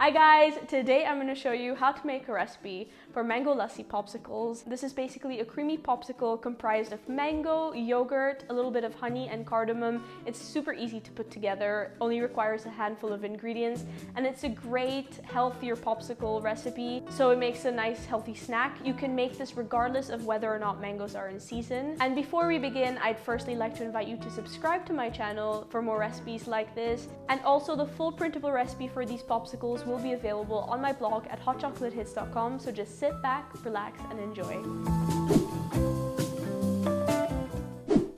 Hi guys, today I'm going to show you how to make a recipe for mango lassi popsicles. This is basically a creamy popsicle comprised of mango, yogurt, a little bit of honey and cardamom. It's super easy to put together, only requires a handful of ingredients, and it's a great, healthier popsicle recipe, so it makes a nice healthy snack. You can make this regardless of whether or not mangoes are in season. And before we begin, I'd firstly like to invite you to subscribe to my channel for more recipes like this, and also the full printable recipe for these popsicles will be available on my blog at hotchocolatehits.com, so just sit back, relax, and enjoy.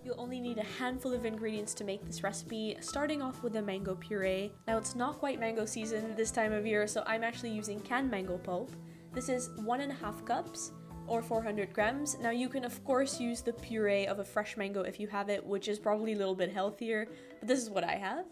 You'll only need a handful of ingredients to make this recipe, starting off with a mango puree. Now it's not quite mango season this time of year, so I'm actually using canned mango pulp. This is 1.5 cups or 400 grams. Now you can of course use the puree of a fresh mango if you have it, which is probably a little bit healthier, but this is what I have.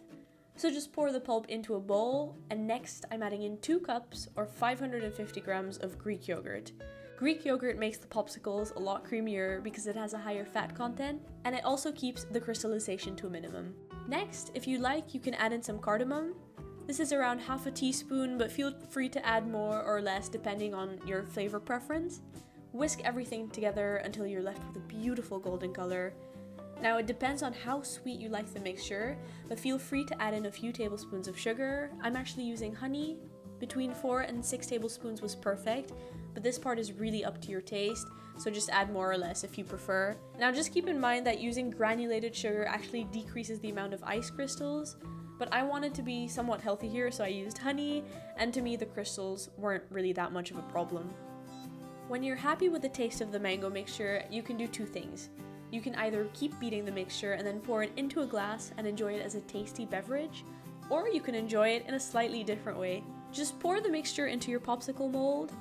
So just pour the pulp into a bowl, and next I'm adding in 2 cups or 550 grams of Greek yogurt. Greek yogurt makes the popsicles a lot creamier because it has a higher fat content, and it also keeps the crystallization to a minimum. Next, if you like, you can add in some cardamom. This is around half a teaspoon, but feel free to add more or less depending on your flavor preference. Whisk everything together until you're left with a beautiful golden color. Now it depends on how sweet you like the mixture, but feel free to add in a few tablespoons of sugar. I'm actually using honey. Between 4 and 6 tablespoons was perfect, but this part is really up to your taste, so just add more or less if you prefer. Now just keep in mind that using granulated sugar actually decreases the amount of ice crystals, but I wanted to be somewhat healthy here, so I used honey, and to me the crystals weren't really that much of a problem. When you're happy with the taste of the mango mixture, you can do 2 things. You can either keep beating the mixture and then pour it into a glass and enjoy it as a tasty beverage, or you can enjoy it in a slightly different way. Just pour the mixture into your popsicle mold.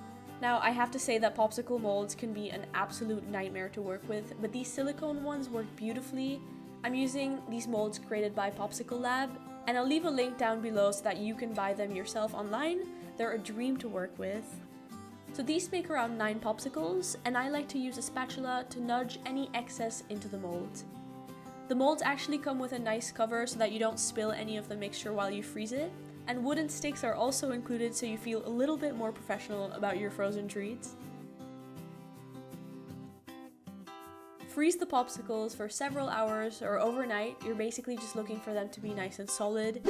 Now I have to say that popsicle molds can be an absolute nightmare to work with, but these silicone ones work beautifully. I'm using these molds created by Popsicle Lab, and I'll leave a link down below so that you can buy them yourself online. They're a dream to work with. So these make around 9 popsicles, and I like to use a spatula to nudge any excess into the molds. The molds actually come with a nice cover so that you don't spill any of the mixture while you freeze it, and wooden sticks are also included so you feel a little bit more professional about your frozen treats. Freeze the popsicles for several hours or overnight. You're basically just looking for them to be nice and solid.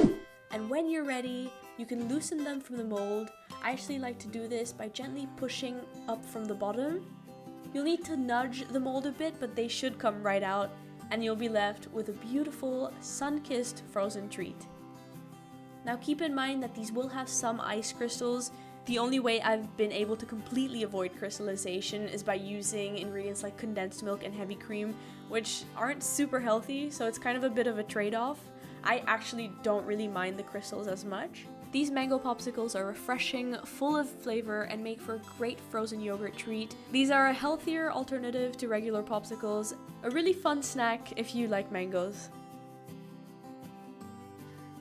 And when you're ready, you can loosen them from the mold. I actually like to do this by gently pushing up from the bottom. You'll need to nudge the mold a bit, but they should come right out, and you'll be left with a beautiful, sun-kissed frozen treat. Now keep in mind that these will have some ice crystals. The only way I've been able to completely avoid crystallization is by using ingredients like condensed milk and heavy cream, which aren't super healthy, so it's kind of a bit of a trade-off. I actually don't really mind the crystals as much. These mango popsicles are refreshing, full of flavor, and make for a great frozen yogurt treat. These are a healthier alternative to regular popsicles, a really fun snack if you like mangoes.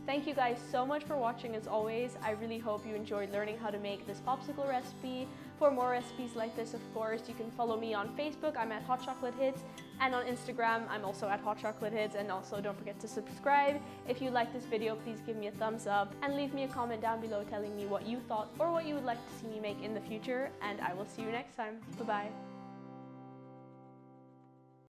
Thank you guys so much for watching as always. I really hope you enjoyed learning how to make this popsicle recipe. For more recipes like this, of course, you can follow me on Facebook. I'm at Hot Chocolate Hits, and on Instagram, I'm also at Hot Chocolate Hits. And also don't forget to subscribe. If you like this video, please give me a thumbs up and leave me a comment down below telling me what you thought or what you would like to see me make in the future. And I will see you next time. Bye-bye.